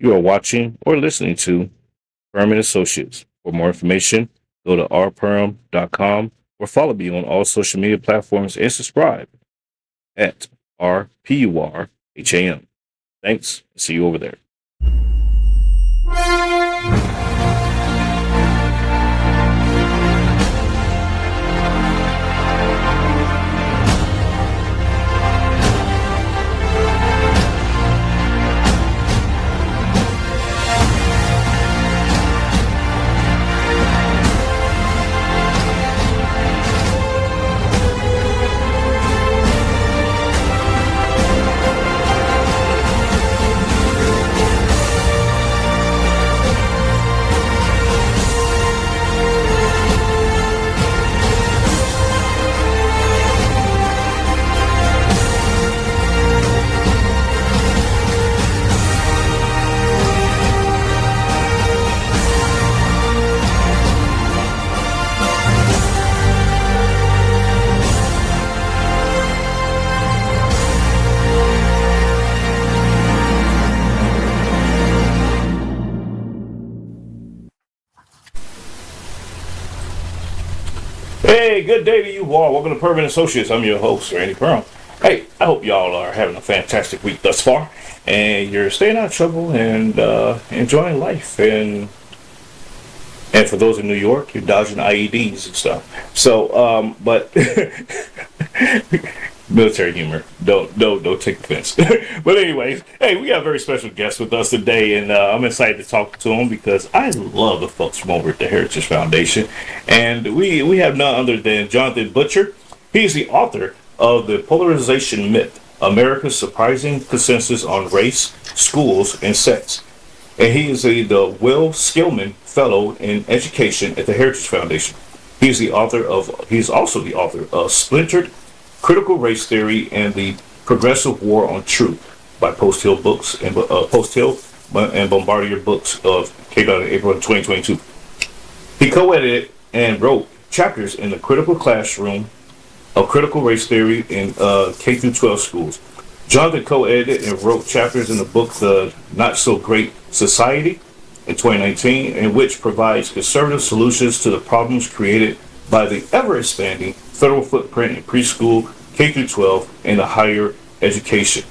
You are watching or listening to Purham and Associates. For more information, go to rpurham.com or follow me on all social media platforms and subscribe at RPURHAM. Thanks. See you over there. Hey, good day to you all. Welcome to Purham and Associates. I'm your host, Randy Purham. Hey, I hope y'all are having a fantastic week thus far, and you're staying out of trouble and enjoying life. And for those in New York, you're dodging IEDs and stuff. So, but military humor. Don't take offense. But anyways, hey, we got a very special guest with us today, and I'm excited to talk to him because I love the folks from over at the Heritage Foundation, and we have none other than Jonathan Butcher. He's the author of the Polarization Myth: America's Surprising Consensus on Race, Schools, and Sex. And he is the Will Skillman Fellow in Education at the Heritage Foundation. He's also the author of Splintered: Critical Race Theory and the Progressive War on Truth by Post Hill Books and Bombardier Books came out in April of 2022. He co-edited and wrote chapters in the Critical Classroom of Critical Race Theory in K through 12 schools. Jonathan co-edited and wrote chapters in the book The Not So Great Society in 2019, in which provides conservative solutions to the problems created by the ever-expanding federal footprint in preschool, K through 12, and the higher education.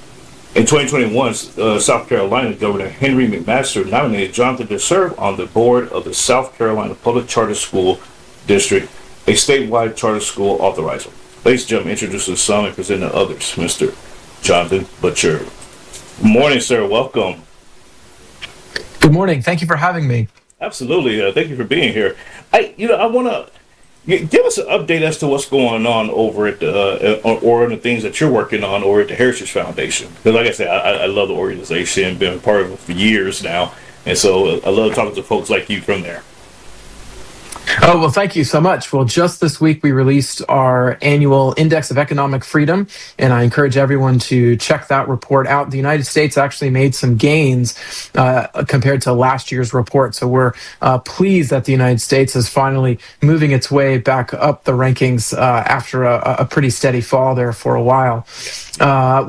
In 2021, South Carolina Governor Henry McMaster nominated Jonathan to serve on the board of the South Carolina Public Charter School District, a statewide charter school authorizer. Ladies and gentlemen, introducing some and presenting others, Mr. Jonathan Butcher. Good morning, sir. Welcome. Good morning. Thank you for having me. Absolutely. Thank you for being here. I want to give us an update as to what's going on over at or the things that you're working on over at the Heritage Foundation. Because like I said, I love the organization, been a part of it for years now. And so I love talking to folks like you from there. Oh, well, thank you so much. Well, just this week, we released our annual Index of Economic Freedom, and I encourage everyone to check that report out. The United States actually made some gains compared to last year's report, so we're pleased that the United States is finally moving its way back up the rankings after a pretty steady fall there for a while.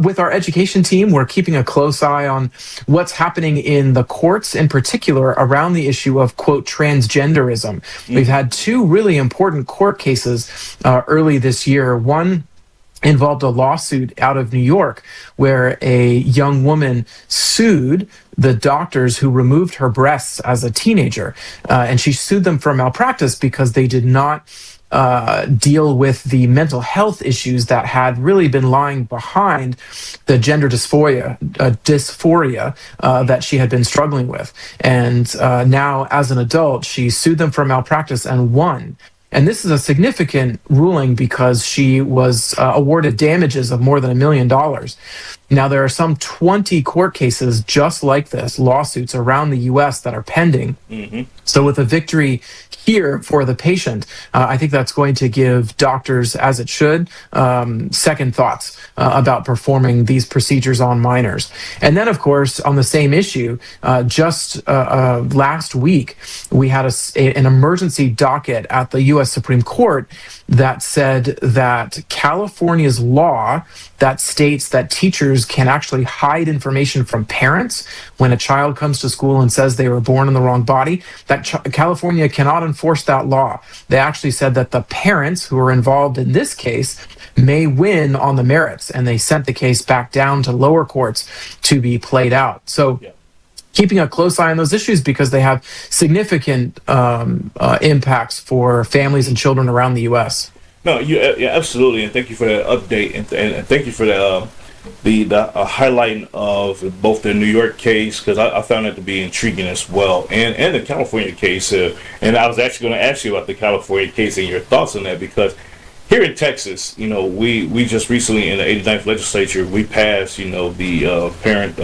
With our education team, we're keeping a close eye on what's happening in the courts, in particular around the issue of, quote, transgenderism. We've had two really important court cases early this year. One involved a lawsuit out of New York where a young woman sued the doctors who removed her breasts as a teenager. And she sued them for malpractice because they did not deal with the mental health issues that had really been lying behind the gender dysphoria that she had been struggling with. And now, as an adult, she sued them for malpractice and won. And this is a significant ruling because she was awarded damages of more than $1 million. Now, there are some 20 court cases just like this, lawsuits around the U.S. that are pending. Mm-hmm. So with a victory here for the patient, I think that's going to give doctors, as it should, second thoughts about performing these procedures on minors. And then, of course, on the same issue, just last week, we had an emergency docket at the U.S. Supreme Court that said that California's law that states that teachers teachers can actually hide information from parents when a child comes to school and says they were born in the wrong body. That California cannot enforce that law. They actually said that the parents who are involved in this case may win on the merits, and they sent the case back down to lower courts to be played out. So keeping a close eye on those issues because they have significant impacts for families and children around the U.S. No, yeah, absolutely, and thank you for that update, and thank you for the highlighting of both the New York case, because I found it to be intriguing as well, and the California case, and I was actually going to ask you about the California case and your thoughts on that, because here in Texas, we just recently in the 89th legislature, we passed, the Parent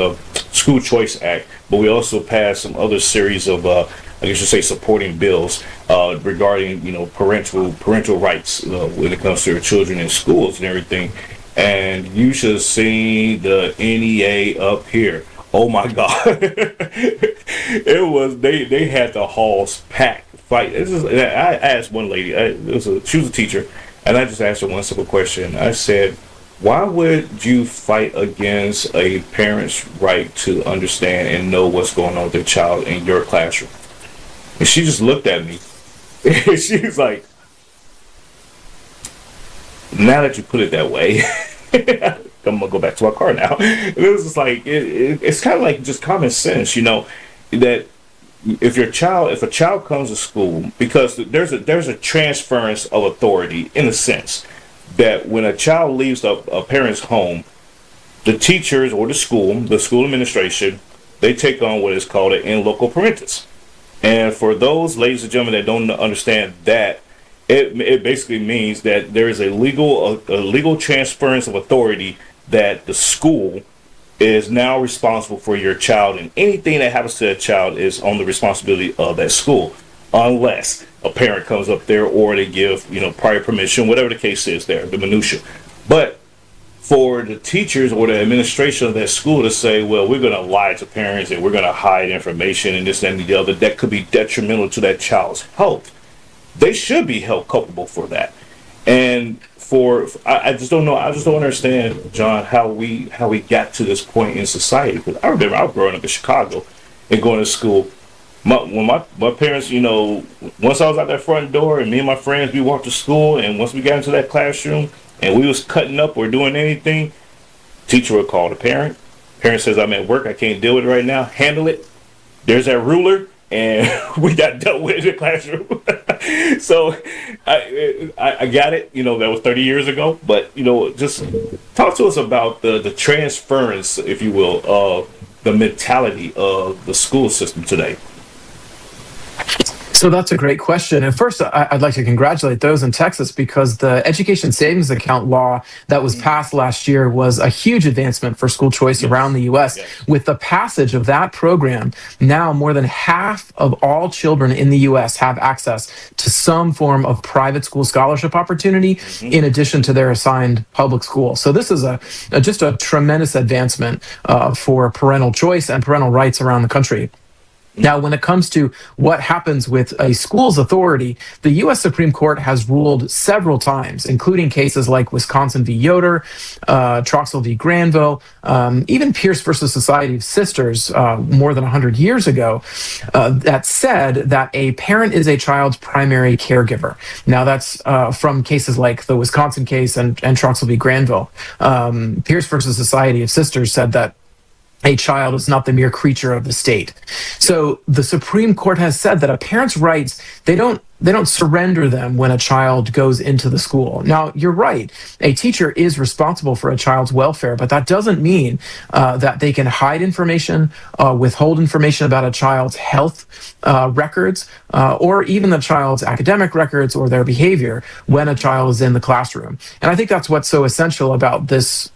School Choice Act, but we also passed some other series of, I guess you say, supporting bills regarding, parental rights when it comes to your children in schools and everything. And you should see the NEA up here. Oh my God. It was, they had the halls packed fight. I asked one lady, she was a teacher, and I just asked her one simple question. I said, why would you fight against a parent's right to understand and know what's going on with their child in your classroom? And she just looked at me. She was like, now that you put it that way, I'm gonna go back to my car now. It was just like it's kind of like just common sense, that if a child comes to school, because there's a transference of authority in a sense that when a child leaves a parent's home, the teachers or the school administration, they take on what is called an in loco parentis. And for those ladies and gentlemen that don't understand that, it basically means that there is a legal transference of authority that the school is now responsible for your child, and anything that happens to that child is on the responsibility of that school, unless a parent comes up there or they give prior permission, whatever the case is there, the minutia. But for the teachers or the administration of that school to say, well, we're going to lie to parents and we're going to hide information and this and the other that could be detrimental to that child's health, they should be held culpable for that. And I just don't know. I just don't understand, John, how we got to this point in society. Because I remember I was growing up in Chicago and going to school. When my parents, once I was out that front door and me and my friends, we walked to school, and once we got into that classroom and we was cutting up or doing anything, teacher would call the parent. Parent says, I'm at work, I can't deal with it right now. Handle it. There's that ruler, and we got dealt with in the classroom. So I got it. That was 30 years ago. But just talk to us about the transference, if you will, of the mentality of the school system today. So that's a great question. And first, I'd like to congratulate those in Texas, because the Education Savings Account law that was passed last year was a huge advancement for school choice around the U.S. With the passage of that program, now more than half of all children in the U.S. have access to some form of private school scholarship opportunity in addition to their assigned public school. So this is just a tremendous advancement for parental choice and parental rights around the country. Now, when it comes to what happens with a school's authority, the U.S. Supreme Court has ruled several times, including cases like Wisconsin v. Yoder, Troxel v. Granville, even Pierce versus Society of Sisters more than 100 years ago, that said that a parent is a child's primary caregiver. Now, that's from cases like the Wisconsin case and Troxel v. Granville. Pierce versus Society of Sisters said that a child is not the mere creature of the state. So the Supreme Court has said that a parent's rights, they don't surrender them when a child goes into the school. Now, you're right. A teacher is responsible for a child's welfare, but that doesn't mean that they can hide information, withhold information about a child's health records, or even the child's academic records or their behavior when a child is in the classroom. And I think that's what's so essential about this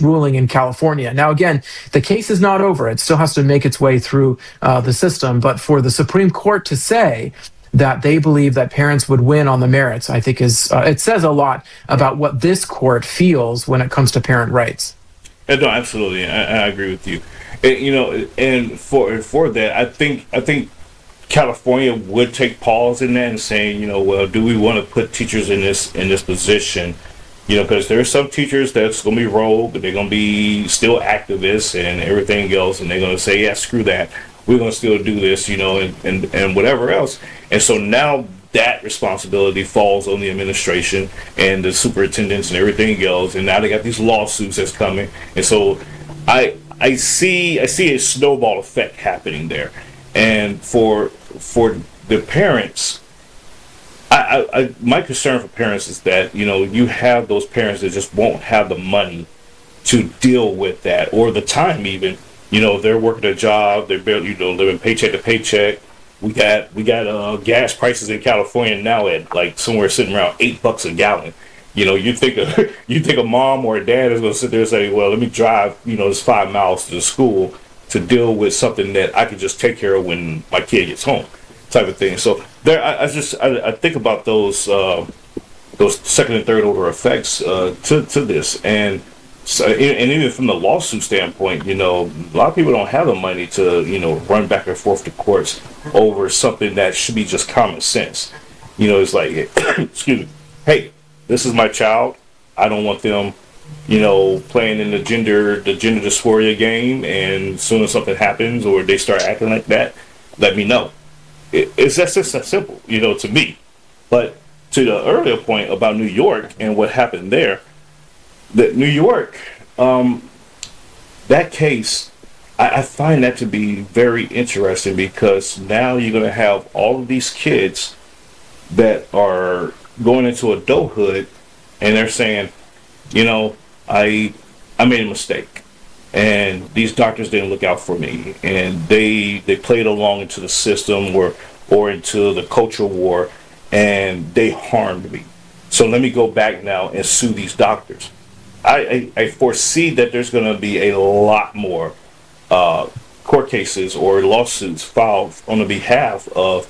ruling in California. Now, again, the case is not over. It still has to make its way through the system. But for the Supreme Court to say that they believe that parents would win on the merits, I think it says a lot about what this court feels when it comes to parent rights. No, absolutely, I agree with you. And for that, I think California would take pause in that and saying, well, do we want to put teachers in this position Because there's some teachers that's going to be rogue, but they're going to be still activists and everything else, and they're going to say, yeah, screw that. We're going to still do this, and whatever else. And so now that responsibility falls on the administration and the superintendents and everything else. And now they got these lawsuits that's coming. And so I see a snowball effect happening there. And for the parents, my concern for parents is that you have those parents that just won't have the money to deal with that, or the time even. They're working a job, they're barely living paycheck to paycheck. We got gas prices in California now at like somewhere sitting around $8 a gallon. You think a mom or a dad is going to sit there and say, well, let me drive this 5 miles to the school to deal with something that I can just take care of when my kid gets home, type of thing. So there, I think about those second and third order effects to this, and even from the lawsuit standpoint, a lot of people don't have the money to run back and forth to courts over something that should be just common sense. It's like, excuse me, hey, this is my child. I don't want them playing in the gender dysphoria game, and as soon as something happens or they start acting like that, let me know. It's just that simple, to me. But to the earlier point about New York and what happened there, that New York, that case, I find that to be very interesting, because now you're going to have all of these kids that are going into adulthood, and they're saying, I made a mistake, and these doctors didn't look out for me, and they played along into the system or into the cultural war, and they harmed me. So let me go back now and sue these doctors. I foresee that there's going to be a lot more court cases or lawsuits filed on the behalf of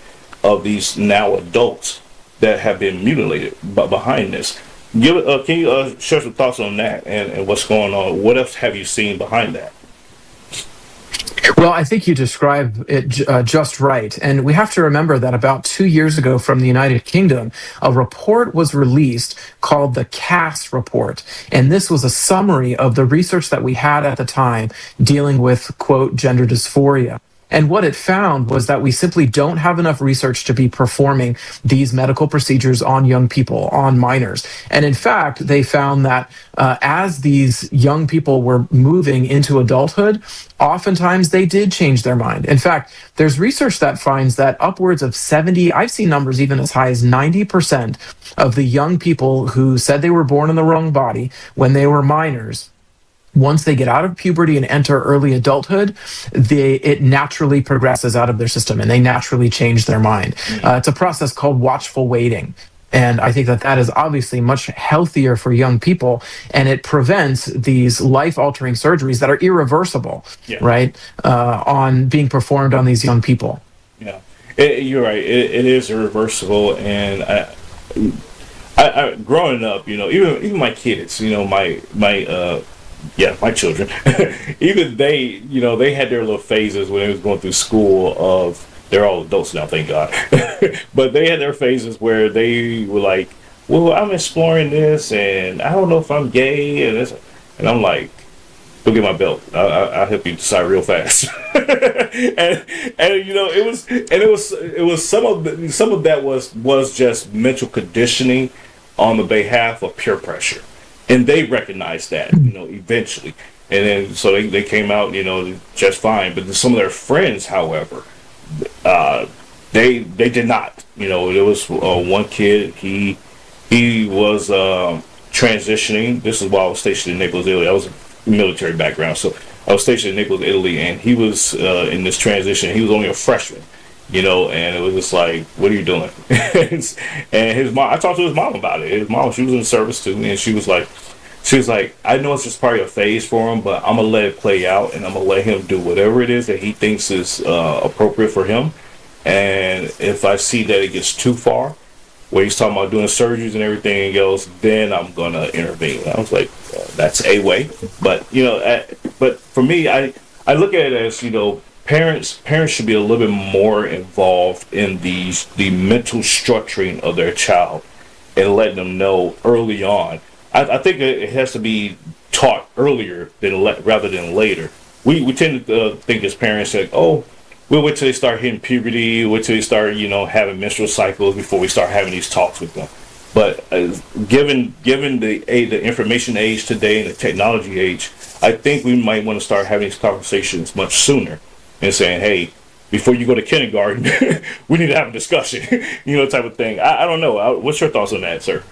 these now adults that have been mutilated behind this. Can you share some thoughts on that and what's going on? What else have you seen behind that? Well, I think you described it just right. And we have to remember that about 2 years ago from the United Kingdom, a report was released called the Cass Report. And this was a summary of the research that we had at the time dealing with, quote, gender dysphoria. And what it found was that we simply don't have enough research to be performing these medical procedures on young people, on minors. And in fact, they found that as these young people were moving into adulthood, oftentimes they did change their mind. In fact, there's research that finds that upwards of 70, I've seen numbers even as high as 90% of the young people who said they were born in the wrong body when they were minors, once they get out of puberty and enter early adulthood, it naturally progresses out of their system and they naturally change their mind. It's a process called watchful waiting. And I think that is obviously much healthier for young people, and it prevents these life-altering surgeries that are irreversible, right, on being performed on these young people. Yeah, you're right. It is irreversible, and I growing up, even my kids, my children, even they had their little phases when they was going through school of, they're all adults now, thank God. But they had their phases where they were like, well, I'm exploring this and I don't know if I'm gay and this, and I'm like, go get my belt. I'll help you decide real fast. and it was some of that was just mental conditioning on the behalf of peer pressure. And they recognized that, eventually. And then, so they came out, just fine. But some of their friends, however, they did not. There was one kid, he was transitioning. This is while I was stationed in Naples, Italy. I was a military background. So I was stationed in Naples, Italy, and he was in this transition. He was only a freshman. And it was just like, what are you doing? And his mom, I talked to his mom about it. His mom, she was in service too, and she was like, I know it's just probably a phase for him, but I'm gonna let it play out, and I'm gonna let him do whatever it is that he thinks is appropriate for him. And if I see that it gets too far, where he's talking about doing surgeries and everything else, then I'm gonna intervene. And I was like, that's a way, but but for me, I look at it as parents should be a little bit more involved in the mental structuring of their child and letting them know early on. I think it has to be taught earlier rather than later. We tend to think as parents that, oh, we'll wait till they start hitting puberty, wait till they start, having menstrual cycles before we start having these talks with them. But given the information age today and the technology age, I think we might want to start having these conversations much sooner and saying, hey, before you go to kindergarten, we need to have a discussion, type of thing. I don't know. What's your thoughts on that, sir?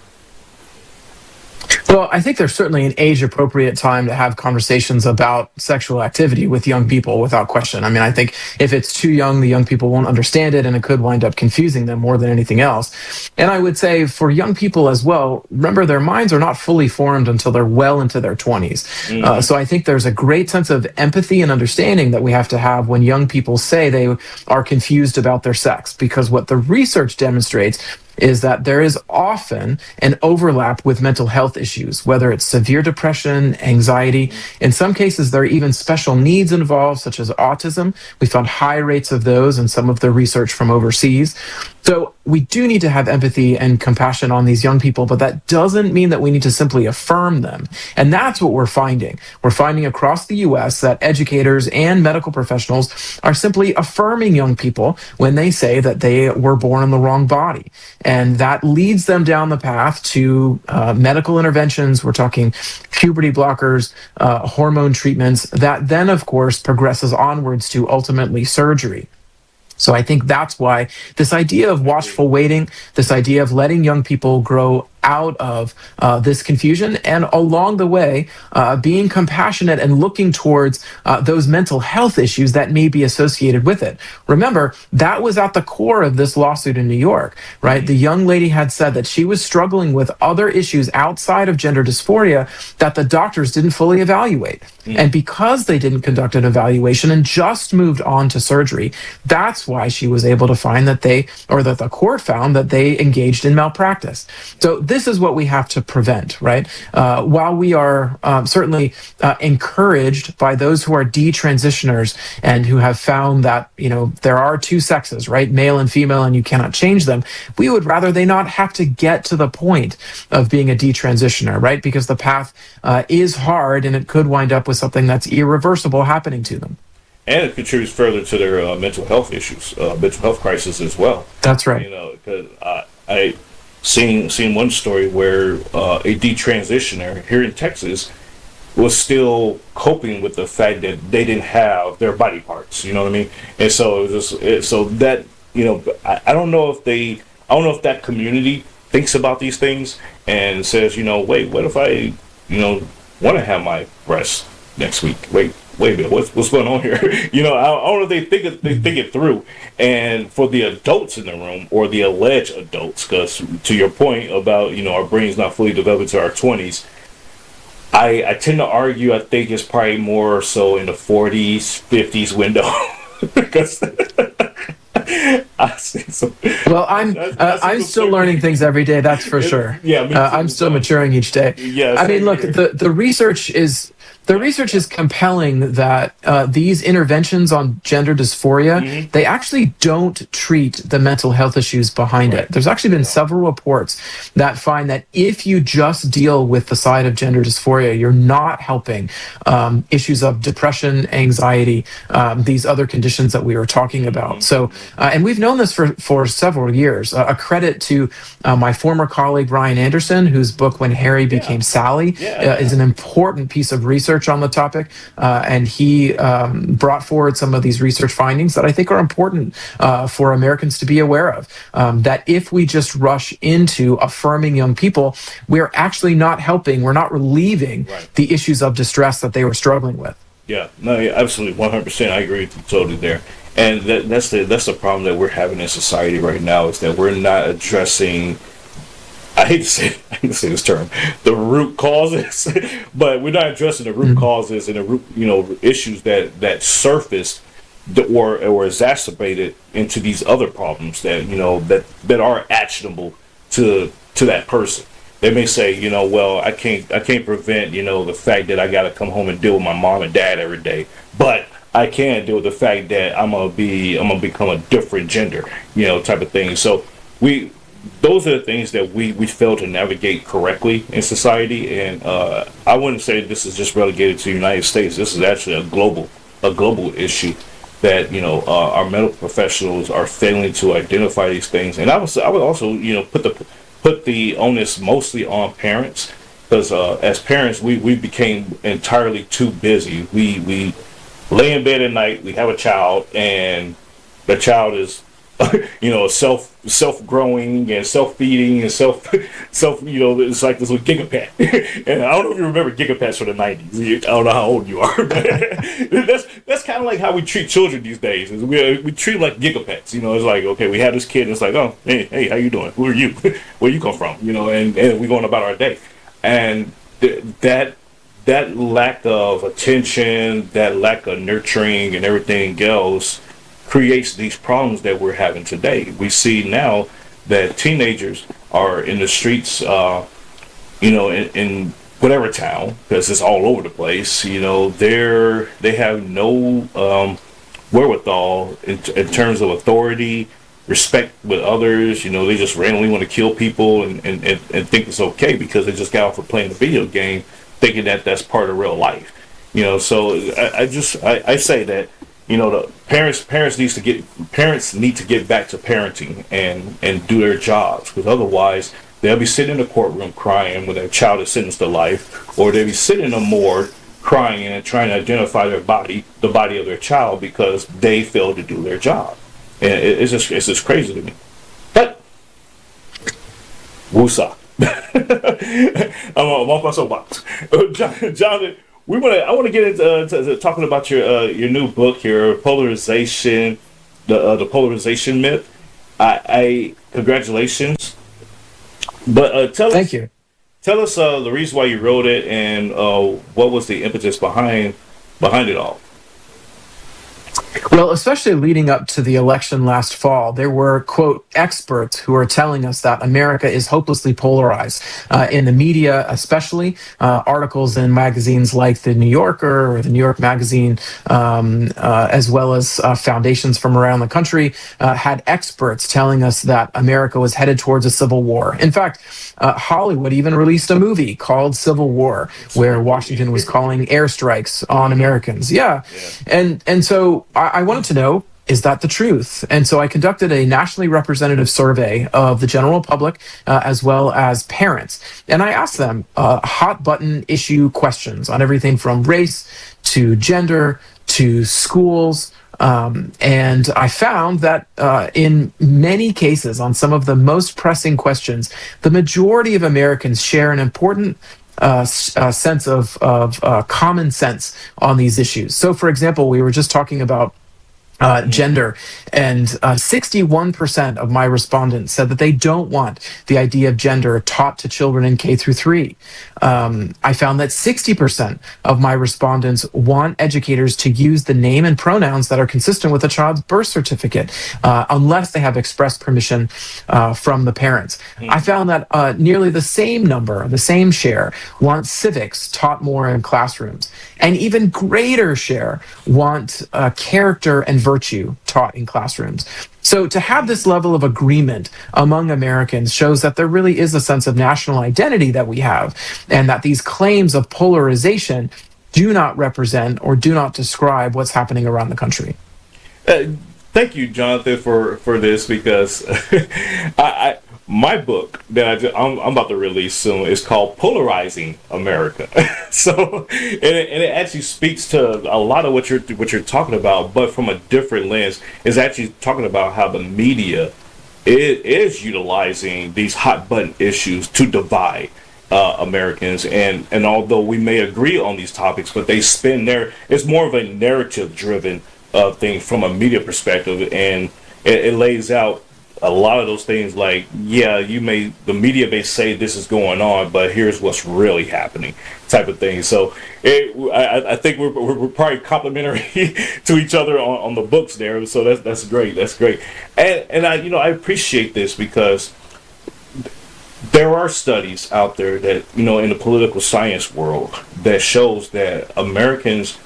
Well, I think there's certainly an age-appropriate time to have conversations about sexual activity with young people, without question. I mean, I think if it's too young, the young people won't understand it, and it could wind up confusing them more than anything else. And I would say for young people as well, remember, their minds are not fully formed until they're well into their 20s. So I think there's a great sense of empathy and understanding that we have to have when young people say they are confused about their sex, because what the research demonstrates is that there is often an overlap with mental health issues, whether it's severe depression, anxiety. In some cases, there are even special needs involved, such as autism. We found high rates of those in some of the research from overseas. So we do need to have empathy and compassion on these young people, but that doesn't mean that we need to simply affirm them. And that's what we're finding. We're finding across the US that educators and medical professionals are simply affirming young people when they say that they were born in the wrong body. And that leads them down the path to medical interventions. We're talking puberty blockers, hormone treatments, that then, of course, progresses onwards to ultimately surgery. So I think that's why this idea of watchful waiting, this idea of letting young people grow out of this confusion, and along the way, being compassionate and looking towards those mental health issues that may be associated with it. Remember, that was at the core of this lawsuit in New York, right? The young lady had said that she was struggling with other issues outside of gender dysphoria that the doctors didn't fully evaluate. And because they didn't conduct an evaluation and just moved on to surgery, that's why she was able to find that that the court found that they engaged in malpractice. So this is what we have to prevent, right? While we are certainly encouraged by those who are detransitioners and who have found that, there are two sexes, right? Male and female, and you cannot change them. We would rather they not have to get to the point of being a detransitioner, right? Because the path is hard, and it could wind up with something that's irreversible happening to them. And it contributes further to their mental health issues, mental health crisis as well. That's right. Because I seen one story where a detransitioner here in Texas was still coping with the fact that they didn't have their body parts. You know what I mean? And so it was just so that I don't know if that community thinks about these things and says, wait, what if I want to have my breasts next week? Wait a minute, what's going on here? I don't know if they think it through. And for the adults in the room, or the alleged adults, because to your point about our brains not fully developed into our 20s, I tend to argue I think it's probably more so in the 40s, 50s window. Because I see some. Well, I'm still learning things every day. That's for sure. Yeah, me too. I'm still maturing each day. Yes, I mean, look, the research is compelling that these interventions on gender dysphoria, they actually don't treat the mental health issues behind it. There's actually been several reports that find that if you just deal with the side of gender dysphoria, you're not helping issues of depression, anxiety, these other conditions that we were talking about. So, and we've known this for several years. A credit to my former colleague, Ryan Anderson, whose book, When Harry Became Sally, is an important piece of research on the topic, and he brought forward some of these research findings that I think are important for Americans to be aware of, that if we just rush into affirming young people, we're actually not helping, we're not relieving the issues of distress that they were struggling with. Yeah, absolutely, 100%. I agree with you totally there. And that's the problem that we're having in society right now, is that we're not addressing, I hate to say this term, the root causes, but we're not addressing the root causes and the root, issues that surfaced or exacerbated into these other problems that that are actionable to that person. They may say, well, I can't prevent, the fact that I got to come home and deal with my mom and dad every day, but I can deal with the fact that I'm gonna become a different gender, type of thing. So those are the things that we fail to navigate correctly in society. And I wouldn't say this is just relegated to the United States. This is actually a global issue that our medical professionals are failing to identify these things. And I would also put the onus mostly on parents, because as parents we became entirely too busy. We lay in bed at night, we have a child, and the child is self growing and self feeding and self it's like this little gigapet. And I don't know if you remember gigapets from the 90s. I don't know how old you are, but that's kind of like how we treat children these days. Is we treat them like gigapets. It's like, okay, we have this kid and it's like, oh, hey, how you doing, who are you, where you come from, and we're going about our day. And that lack of attention, that lack of nurturing and everything else creates these problems that we're having today. We see now that teenagers are in the streets, in whatever town, because it's all over the place. They have no wherewithal in terms of authority, respect with others. They just randomly want to kill people and think it's okay because they just got off of playing a video game, thinking that that's part of real life. So I say that the parents need to get back to parenting and do their jobs, because otherwise they'll be sitting in the courtroom crying when their child is sentenced to life, or they'll be sitting in a morgue crying and trying to identify the body of their child, because they failed to do their job. And it's just crazy to me. But woosah. I'm off my soapbox. Jonathan, I want to get into talking about your new book here, Polarization, the Polarization Myth. I congratulations. But Thank you. Tell us the reason why you wrote it, and what was the impetus behind it all. Well, especially leading up to the election last fall, there were, quote, experts who are telling us that America is hopelessly polarized. In the media, especially, articles in magazines like the New Yorker or the New York Magazine, as well as foundations from around the country, had experts telling us that America was headed towards a civil war. In fact, Hollywood even released a movie called Civil War, where Washington was calling airstrikes on Americans. Yeah. And so I wanted to know, is that the truth? And so I conducted a nationally representative survey of the general public, as well as parents. And I asked them hot button issue questions on everything from race to gender to schools. And I found that in many cases, on some of the most pressing questions, the majority of Americans share an important sense of common sense on these issues. So, for example, we were just talking about gender, and 61% of my respondents said that they don't want the idea of gender taught to children in K through 3. I found that 60% of my respondents want educators to use the name and pronouns that are consistent with a child's birth certificate, unless they have express permission from the parents. I found that nearly the same share want civics taught more in classrooms. An even greater share want character and virtue taught in classrooms. So to have this level of agreement among Americans shows that there really is a sense of national identity that we have, and that these claims of polarization do not represent or do not describe what's happening around the country. Thank you, Jonathan, for this, because my book that I'm about to release soon is called Polarizing America. So, and it actually speaks to a lot of what you're talking about, but from a different lens. It's actually talking about how the media is utilizing these hot button issues to divide Americans, and although we may agree on these topics, but they spin it's more of a narrative driven thing from a media perspective, and it lays out a lot of those things like, yeah, the media may say this is going on, but here's what's really happening, type of thing. So I think we're probably complimentary to each other on the books there. So that's great. That's great. And I appreciate this, because there are studies out there that, in the political science world, that shows that Americans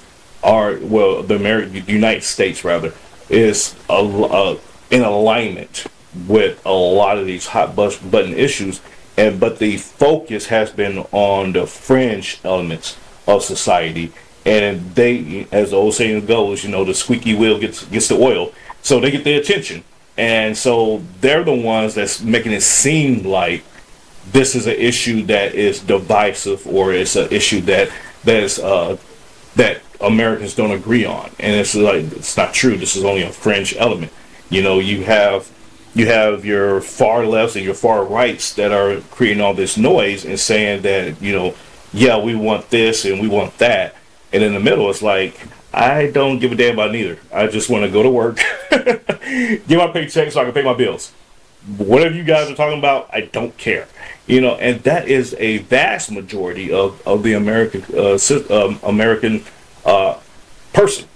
the United States rather, is in alignment with a lot of these button issues, and but the focus has been on the fringe elements of society, and they, as the old saying goes, the squeaky wheel gets the oil, so they get the attention, and so they're the ones that's making it seem like this is an issue that is divisive, or it's an issue that Americans don't agree on, and it's like it's not true. This is only a fringe element. You have your far lefts and your far rights that are creating all this noise and saying that yeah, we want this and we want that, and in the middle it's like, I don't give a damn about neither. I just want to go to work, get my paycheck so I can pay my bills. Whatever you guys are talking about, I don't care. And that is a vast majority of the American person.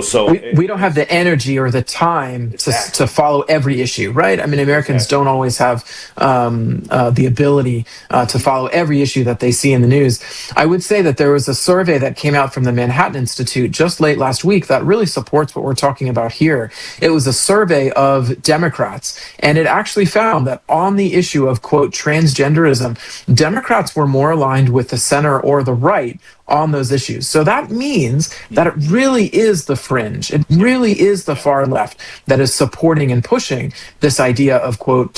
So we don't have the energy or the time exactly. to follow every issue, right? I mean, Americans Exactly. don't always have the ability to follow every issue that they see in the news. I would say that there was a survey that came out from the Manhattan Institute just late last week that really supports what we're talking about here. It was a survey of Democrats, and it actually found that on the issue of, quote, transgenderism, Democrats were more aligned with the center or the right on those issues. So that means that it really is the fringe. It really is the far left that is supporting and pushing this idea of, quote,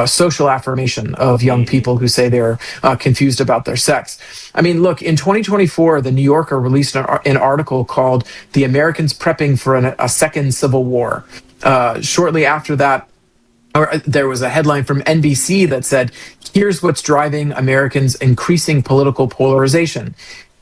social affirmation of young people who say they're confused about their sex. I mean, look, in 2024, the New Yorker released an article called "The Americans Prepping for a Second Civil War." Shortly after that, there was a headline from NBC that said, "Here's what's driving Americans' increasing political polarization."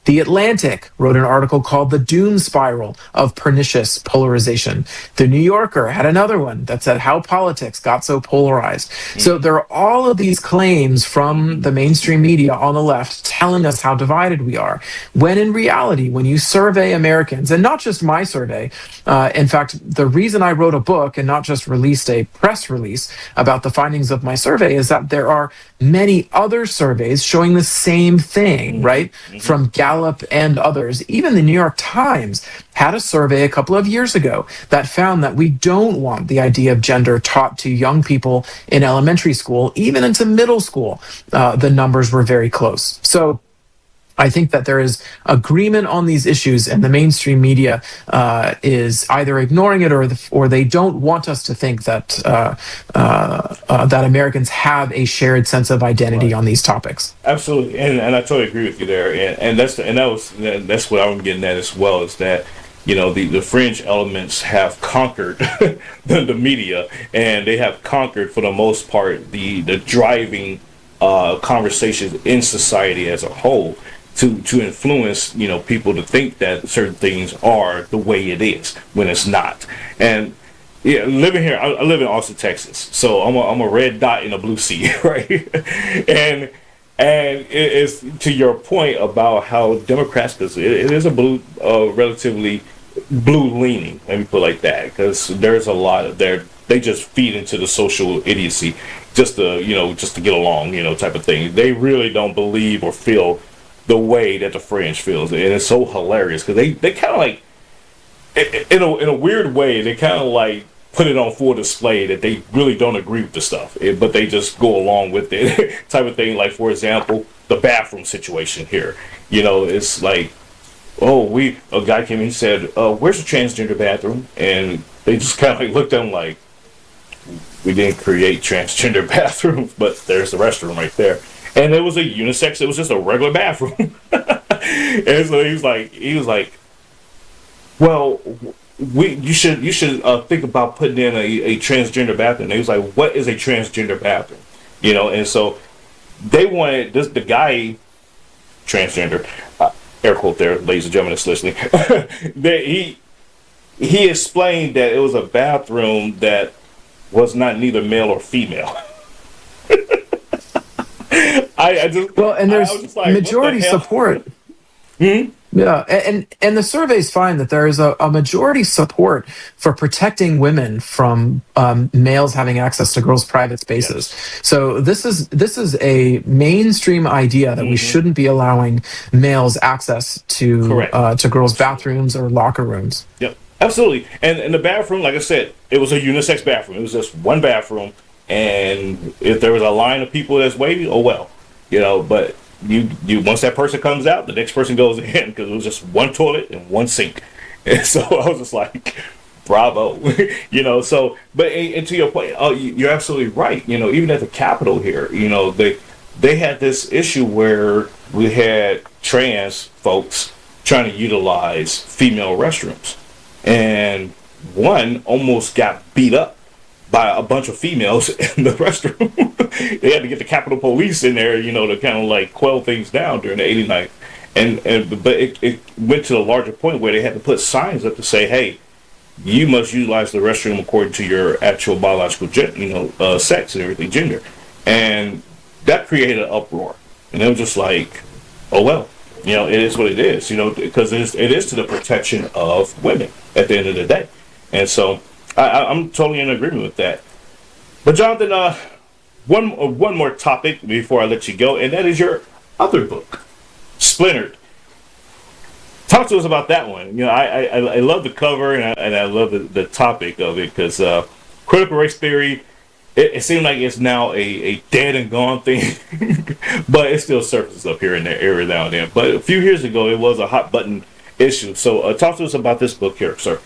The Atlantic wrote an article called "The Doom Spiral of Pernicious Polarization." The New Yorker had another one that said, "How Politics Got So Polarized." So there are all of these claims from the mainstream media on the left telling us how divided we are. When in reality, when you survey Americans, and not just my survey, in fact, the reason I wrote a book and not just released a press release about the findings of my survey is that there are many other surveys showing the same thing, right? From Gallup and others. Even the New York Times had a survey a couple of years ago that found that we don't want the idea of gender taught to young people in elementary school, even into middle school. The numbers were very close. So I think that there is agreement on these issues, and the mainstream media is either ignoring it or they don't want us to think that that Americans have a shared sense of identity on these topics. Absolutely, and I totally agree with you there, and that's what I'm getting at as well, is that the fringe elements have conquered the media, and they have conquered for the most part the driving conversations in society as a whole, to influence people to think that certain things are the way it is when it's not. And yeah, living here, I live in Austin, Texas, so I'm a red dot in a blue sea, right? and and it is to your point about how Democrats, because it is a relatively blue leaning, let me put it like that, because there's a lot of they just feed into the social idiocy just to get along, type of thing. They really don't believe or feel the way that the fringe feels, and it's so hilarious because they kind of like, in a weird way, they kind of like put it on full display that they really don't agree with the stuff, but they just go along with it, type of thing. Like, for example, the bathroom situation here. It's like, a guy came in and said, "Where's the transgender bathroom?" And they just kind of like looked at him like, "We didn't create transgender bathrooms, but there's the restroom right there." And it was a unisex. It was just a regular bathroom. And so he was like, "Well, you should think about putting in a transgender bathroom." And he was like, "What is a transgender bathroom?" And so they wanted the guy, transgender, air quote there, ladies and gentlemen that's listening, that he explained that it was a bathroom that was not neither male or female. And there's I was just like, majority what the hell? support. Hmm? Yeah, and the surveys find that there is a majority support for protecting women from males having access to girls' private spaces. Yes. So this is a mainstream idea that we shouldn't be allowing males access to girls' bathrooms or locker rooms. Yep. Absolutely. And the bathroom, like I said, it was a unisex bathroom. It was just one bathroom, and if there was a line of people that's waiting, oh well, But you once that person comes out, the next person goes in because it was just one toilet and one sink, and so I was just like, bravo, So, but and to your point, you're absolutely right. Even at the Capitol here, they had this issue where we had trans folks trying to utilize female restrooms, and one almost got beat up by a bunch of females in the restroom. They had to get the Capitol Police in there, to kind of like quell things down during the '89. But it went to a larger point where they had to put signs up to say, hey, you must utilize the restroom according to your actual biological sex and everything, gender. And that created an uproar. And it was just like, oh well, it is what it is, because it is to the protection of women at the end of the day. And so I'm totally in agreement with that. But Jonathan, one more topic before I let you go, and that is your other book, Splintered. Talk to us about that one. I love the cover, and I love the topic of it, because critical race theory, it seems like it's now a dead and gone thing, but it still surfaces up here and there every now and then. But a few years ago, it was a hot button issue. So talk to us about this book here, sir.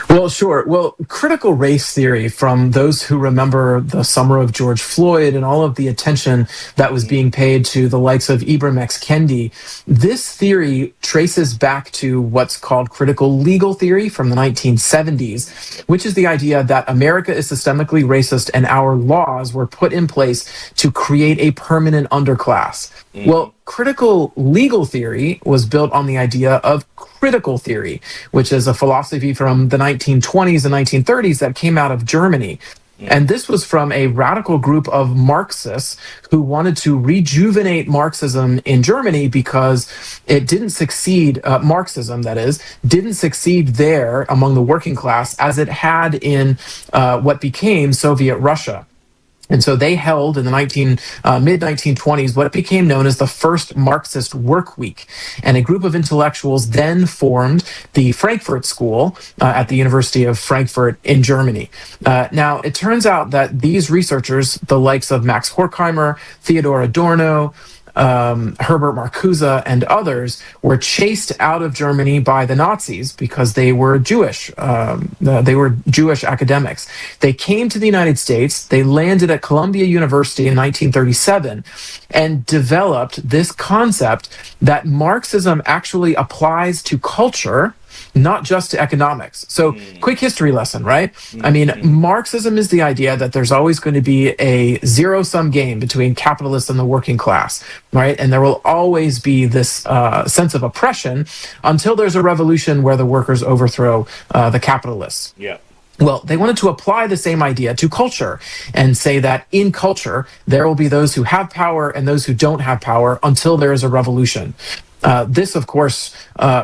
Well, sure. Well, critical race theory, from those who remember the summer of George Floyd and all of the attention that was being paid to the likes of Ibram X. Kendi, this theory traces back to what's called critical legal theory from the 1970s, which is the idea that America is systemically racist and our laws were put in place to create a permanent underclass. Well, critical legal theory was built on the idea of critical theory, which is a philosophy from the 1920s and 1930s that came out of Germany. And this was from a radical group of Marxists who wanted to rejuvenate Marxism in Germany because it didn't succeed, Marxism that is, didn't succeed there among the working class as it had in what became Soviet Russia. And so they held in the mid-1920s what became known as the first Marxist work week. And a group of intellectuals then formed the Frankfurt School at the University of Frankfurt in Germany. Now, it turns out that these researchers, the likes of Max Horkheimer, Theodor Adorno, Herbert Marcuse, and others, were chased out of Germany by the Nazis because they were Jewish. They were Jewish academics. They came to the United States. They landed at Columbia University in 1937 and developed this concept that Marxism actually applies to culture, not just to economics. So, quick history lesson, right? I mean, Marxism is the idea that there's always going to be a zero-sum game between capitalists and the working class, right? And there will always be this sense of oppression until there's a revolution where the workers overthrow the capitalists. Yeah. Well, they wanted to apply the same idea to culture and say that in culture, there will be those who have power and those who don't have power until there is a revolution. This, of course,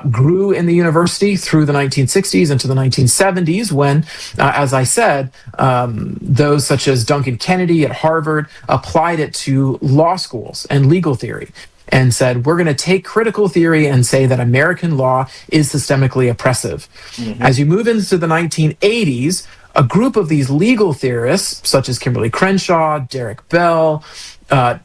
grew in the university through the 1960s into the 1970s when, as I said, those such as Duncan Kennedy at Harvard applied it to law schools and legal theory and said, we're going to take critical theory and say that American law is systemically oppressive. As you move into the 1980s, a group of these legal theorists, such as Kimberly Crenshaw, Derek Bell,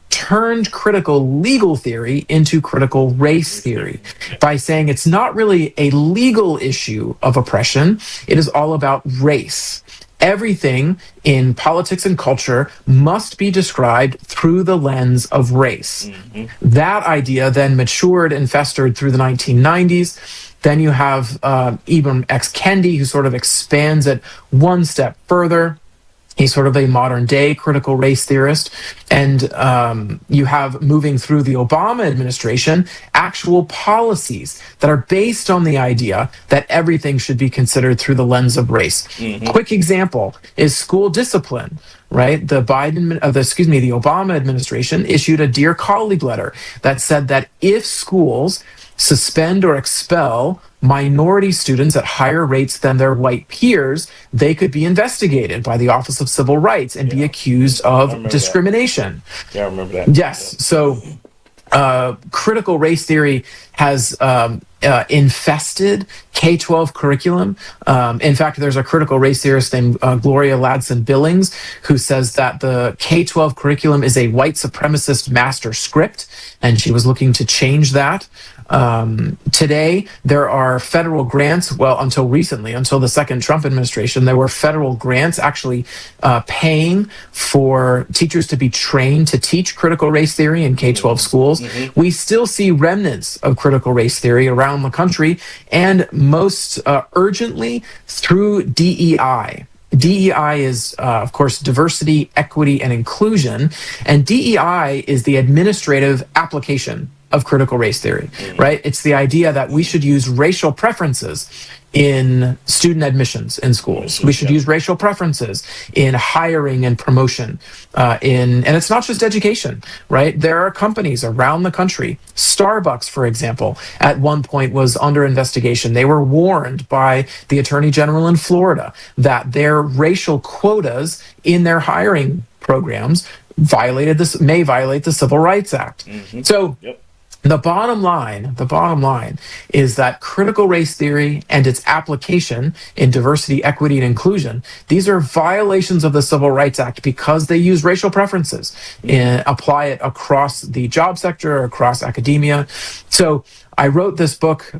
turned critical legal theory into critical race theory by saying it's not really a legal issue of oppression, it is all about race. Everything in politics and culture must be described through the lens of race. That idea then matured and festered through the 1990s. Then you have Ibram X. Kendi, who sort of expands it one step further. He's sort of a modern day critical race theorist. And you have, moving through the Obama administration, actual policies that are based on the idea that everything should be considered through the lens of race. Quick example is school discipline, right? The Obama administration issued a Dear Colleague letter that said that if schools suspend or expel minority students at higher rates than their white peers, they could be investigated by the Office of Civil Rights and be accused of discrimination. Yeah, I remember that. Yes. So critical race theory has infested K-12 curriculum. In fact, there's a critical race theorist named Gloria Ladson-Billings who says that the K-12 curriculum is a white supremacist master script, and she was looking to change that. Today, there are federal grants. Well, until recently, until the second Trump administration, there were federal grants actually paying for teachers to be trained to teach critical race theory in K-12 schools. We still see remnants of critical race theory around the country, and most urgently through DEI. DEI is, of course, diversity, equity, and inclusion. And DEI is the administrative application of critical race theory, right? It's the idea that we should use racial preferences in student admissions in schools. We should use racial preferences in hiring and promotion. And it's not just education, right? There are companies around the country. Starbucks, for example, at one point was under investigation. They were warned by the Attorney General in Florida that their racial quotas in their hiring programs may violate the Civil Rights Act. So the bottom line is that critical race theory and its application in diversity, equity, and inclusion, these are violations of the Civil Rights Act because they use racial preferences and apply it across the job sector, across academia. So I wrote this book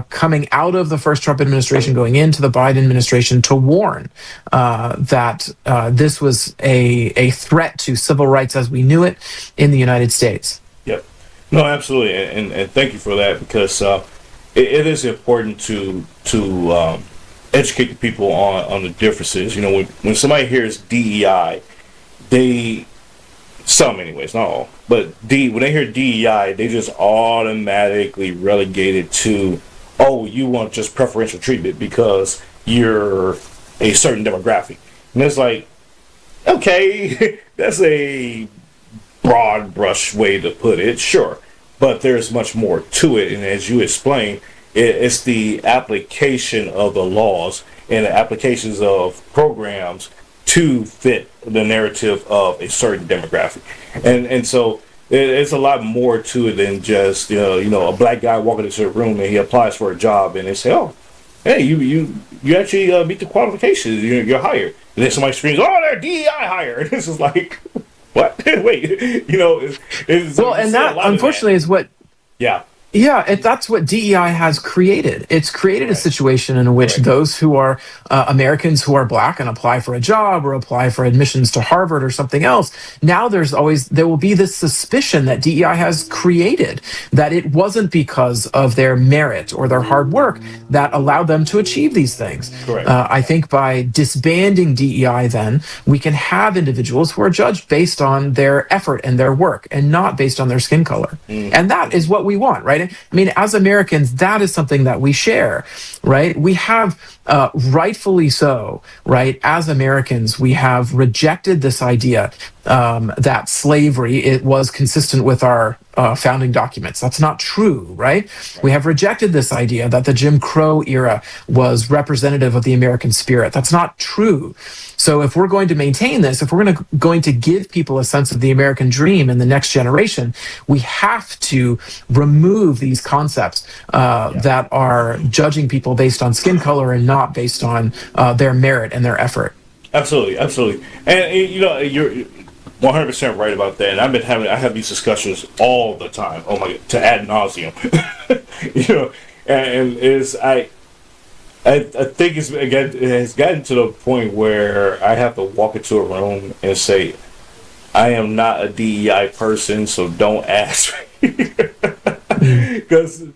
coming out of the first Trump administration, going into the Biden administration, to warn that this was a threat to civil rights as we knew it in the United States. Yep. No, absolutely, and thank you for that, because it is important to educate the people on the differences. You know, when somebody hears DEI, some anyways, not all, but when they hear DEI, they just automatically relegate it to, oh, you want just preferential treatment because you're a certain demographic. And it's like, okay, that's a broad brush way to put it, sure, but there's much more to it. And as you explained, it's the application of the laws and the applications of programs to fit the narrative of a certain demographic. And so it's a lot more to it than just a black guy walking into a room and he applies for a job and they say, oh, hey, you actually meet the qualifications, you're hired. And then somebody screams, oh, they're DEI hired. This is like, what? Wait, well, and that unfortunately is what. Yeah, that's what DEI has created. It's created a situation in which those who are Americans who are black and apply for a job or apply for admissions to Harvard or something else, now there will be this suspicion that DEI has created, that it wasn't because of their merit or their hard work that allowed them to achieve these things. I think by disbanding DEI, then, we can have individuals who are judged based on their effort and their work and not based on their skin color. And that is what we want, right? I mean, as Americans, that is something that we share, right? We have, rightfully so, right? As Americans, we have rejected this idea that slavery, it was consistent with our founding documents. That's not true, right? We have rejected this idea that the Jim Crow era was representative of the American spirit. That's not true. So if we're going to maintain this, if we're going to give people a sense of the American dream in the next generation, we have to remove these concepts that are judging people based on skin color and not based on their merit and their effort. Absolutely. And you're 100% right about that. And I have these discussions all the time. Oh my God, to ad nauseum. I think it has gotten to the point where I have to walk into a room and say, I am not a DEI person, so don't ask me.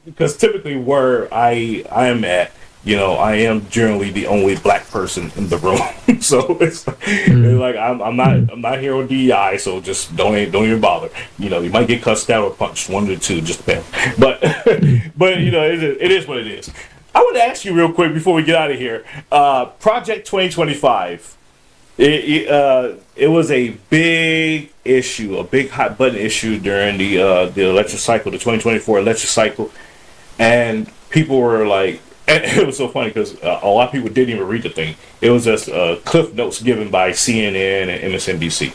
Because typically where I am at, I am generally the only black person in the room. So it's like I'm not here on DEI, so just don't even bother. You might get cussed out or punched, one of the two, just depends. But it is what it is. I want to ask you real quick before we get out of here. Project 2025. It was a big issue, a big hot button issue during the election cycle, the 2024 election cycle, and people were like, and it was so funny because a lot of people didn't even read the thing. It was just cliff notes given by CNN and MSNBC,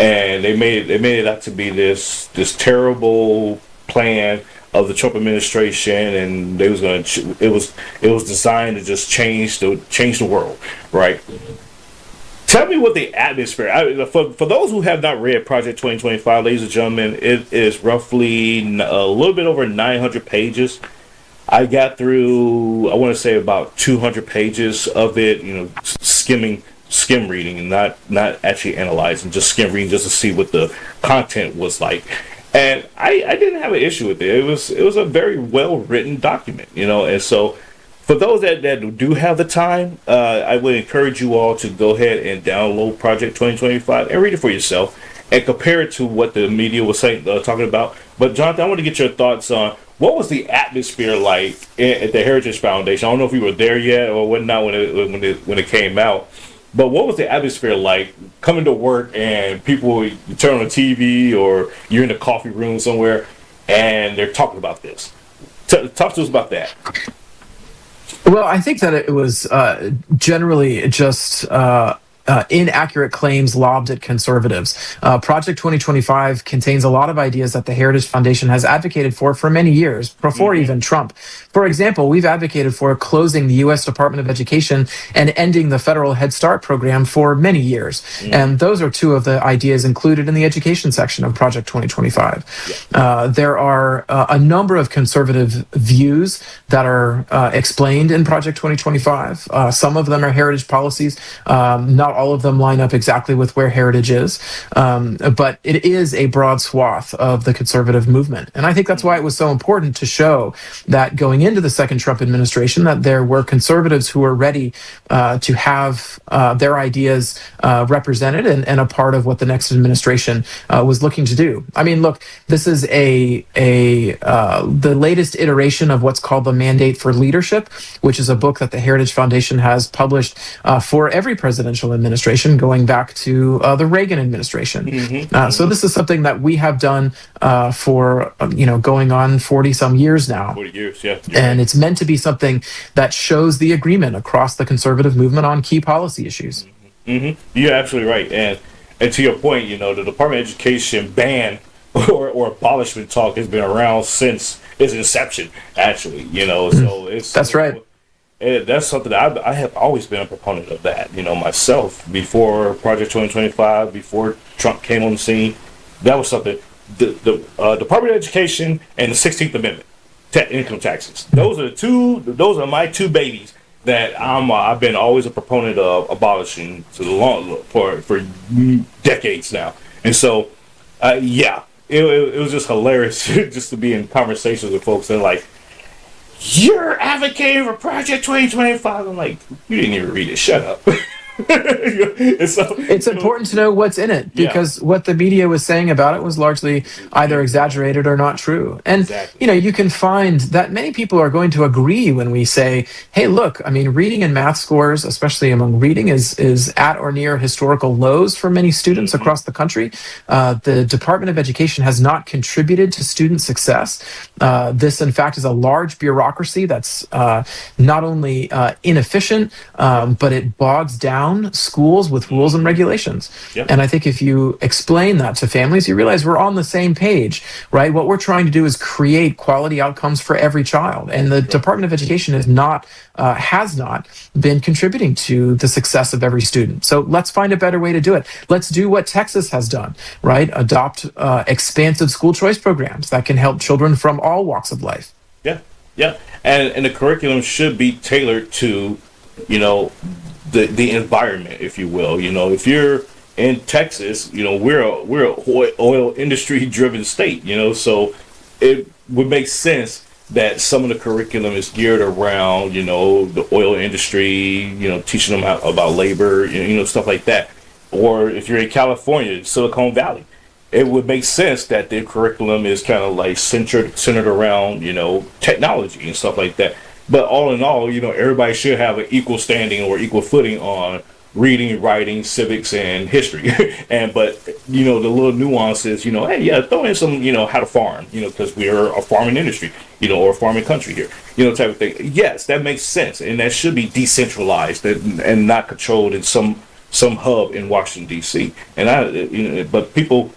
and they made it out to be this terrible plan of the Trump administration, and they was going to. It was designed to just change the world, right? Tell me what the atmosphere. For those who have not read Project 2025, ladies and gentlemen, it is roughly a little bit over 900 pages. I got through, I want to say, about 200 pages of it, skim reading, and not actually analyzing, just skim reading, just to see what the content was like. And I didn't have an issue with it. It was a very well written document, and so for those that do have the time, I would encourage you all to go ahead and download Project 2025 and read it for yourself and compare it to what the media was saying, talking about. But Jonathan, I want to get your thoughts on what was the atmosphere like at the Heritage Foundation. I don't know if you were there yet or whatnot when it came out, but what was the atmosphere like coming to work and people, you turn on the TV or you're in a coffee room somewhere and they're talking about this? Talk to us about that. Well, I think that it was generally just inaccurate claims lobbed at conservatives. Project 2025 contains a lot of ideas that the Heritage Foundation has advocated for many years, before even Trump. For example, we've advocated for closing the U.S. Department of Education and ending the federal Head Start program for many years. And those are two of the ideas included in the education section of Project 2025. There are a number of conservative views that are explained in Project 2025. Some of them are heritage policies. Not all of them line up exactly with where heritage is, but it is a broad swath of the conservative movement. And I think that's why it was so important to show that going into the second Trump administration, that there were conservatives who were ready to have their ideas represented and a part of what the next administration was looking to do. I mean, look, this is the latest iteration of what's called the Mandate for Leadership, which is a book that the Heritage Foundation has published for every presidential administration going back to the Reagan administration. So this is something that we have done for going on 40 some years now. 40 years, yeah. And it's meant to be something that shows the agreement across the conservative movement on key policy issues. You're absolutely right. And to your point, the Department of Education ban or abolishment talk has been around since its inception, actually. So it's that's right. That's something that I have always been a proponent of that, myself, before Project 2025, before Trump came on the scene. That was something, the Department of Education and the 16th Amendment, income taxes. Those are my two babies that I've been always a proponent of abolishing for decades now. And so, it was just hilarious just to be in conversations with folks and like, you're advocating for Project 2025. I'm like, you didn't even read it. Shut up. It's important to know what's in it, because what the media was saying about it was largely either exaggerated or not true. And you can find that many people are going to agree when we say, hey, look, I mean, reading and math scores, especially among reading, is at or near historical lows for many students across the country. The Department of Education has not contributed to student success. This, in fact, is a large bureaucracy that's not only inefficient, but it bogs down schools with rules and regulations. And I think if you explain that to families, you realize we're on the same page, right? What we're trying to do is create quality outcomes for every child. And the Department of Education has not been contributing to the success of every student. So let's find a better way to do it. Let's do what Texas has done, right? Adopt expansive school choice programs that can help children from all walks of life. And the curriculum should be tailored to, the environment, if you will. If you're in Texas, we're a oil industry driven state, so it would make sense that some of the curriculum is geared around, the oil industry, teaching them about labor, stuff like that. Or if you're in California, Silicon Valley, it would make sense that the curriculum is kind of like centered around, technology and stuff like that. But all in all, everybody should have an equal standing or equal footing on reading, writing, civics, and history. But the little nuances, hey, throw in some, how to farm, because we're a farming industry, or a farming country here, type of thing. Yes, that makes sense, and that should be decentralized and not controlled in some hub in Washington D.C. And but people,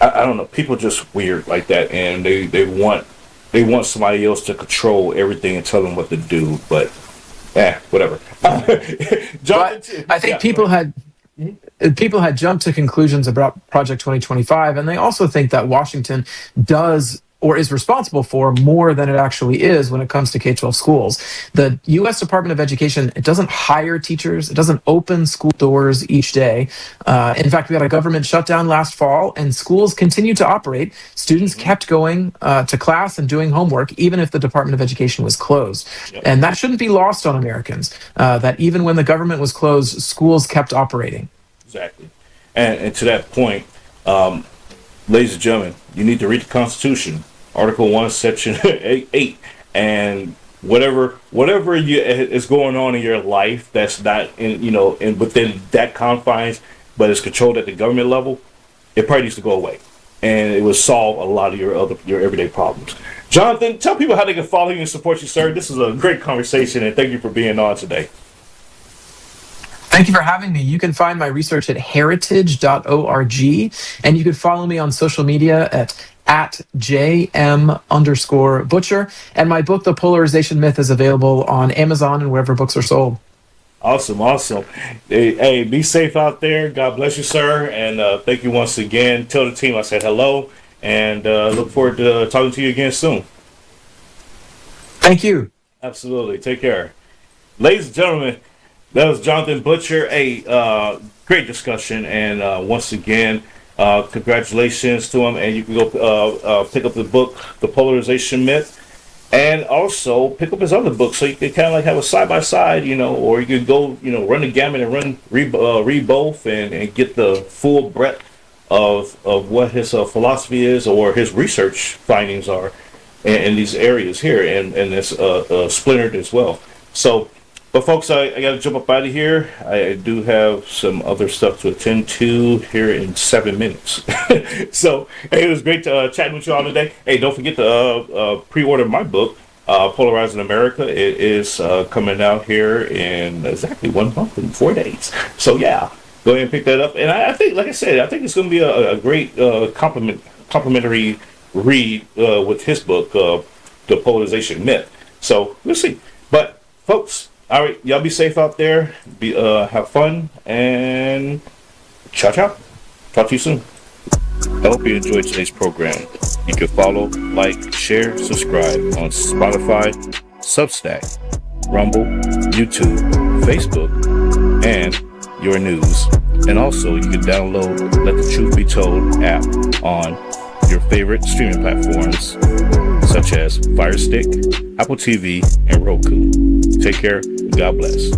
I don't know. People just weird like that, and they want somebody else to control everything and tell them what to do. But whatever. But I think people had jumped to conclusions about Project 2025, and they also think that Washington does or is responsible for more than it actually is when it comes to K-12 schools. The U.S. Department of Education, it doesn't hire teachers, it doesn't open school doors each day. In fact, we had a government shutdown last fall, and schools continued to operate. Students kept going to class and doing homework, even if the Department of Education was closed. Yep. And that shouldn't be lost on Americans, that even when the government was closed, schools kept operating. Exactly. And to that point, ladies and gentlemen, you need to read the Constitution, Article 1, Section 8, and whatever is going on in your life that's not in within that confines, but it's controlled at the government level, it probably needs to go away, and it will solve a lot of your everyday problems. Jonathan, tell people how they can follow you and support you, sir. This is a great conversation, and thank you for being on today. Thank you for having me. You can find my research at heritage.org, and you can follow me on social media at JM_Butcher. And my book, The Polarization Myth, is available on Amazon and wherever books are sold. Awesome. Hey, be safe out there. God bless you, sir. And thank you once again. Tell the team I said hello, and look forward to talking to you again soon. Thank you. Absolutely. Take care. Ladies and gentlemen, that was Jonathan Butcher. A great discussion, and once again, congratulations to him. And you can go pick up the book, The Polarization Myth, and also pick up his other book, so you can kind of like have a side by side, or you can go, run the gamut and read both, and get the full breadth of what his philosophy is, or his research findings are in these areas here, and it's splintered as well. So. But folks, I got to jump up out of here. I do have some other stuff to attend to here in 7 minutes. So, hey, it was great chatting with you all today. Hey, don't forget to pre-order my book, Polarizing America. It is coming out here in exactly 1 month and 4 days. So, yeah, go ahead and pick that up. And I think, like I said, I think it's going to be a great complimentary read with his book, The Polarization Myth. So, we'll see. But, folks, all right, y'all be safe out there. Have fun, and ciao. Talk to you soon. I hope you enjoyed today's program. You can follow, like, share, subscribe on Spotify, Substack, Rumble, YouTube, Facebook, and your news. And also, you can download Let the Truth Be Told app on your favorite streaming platforms, such as Fire Stick, Apple TV, and Roku. Take care. God bless.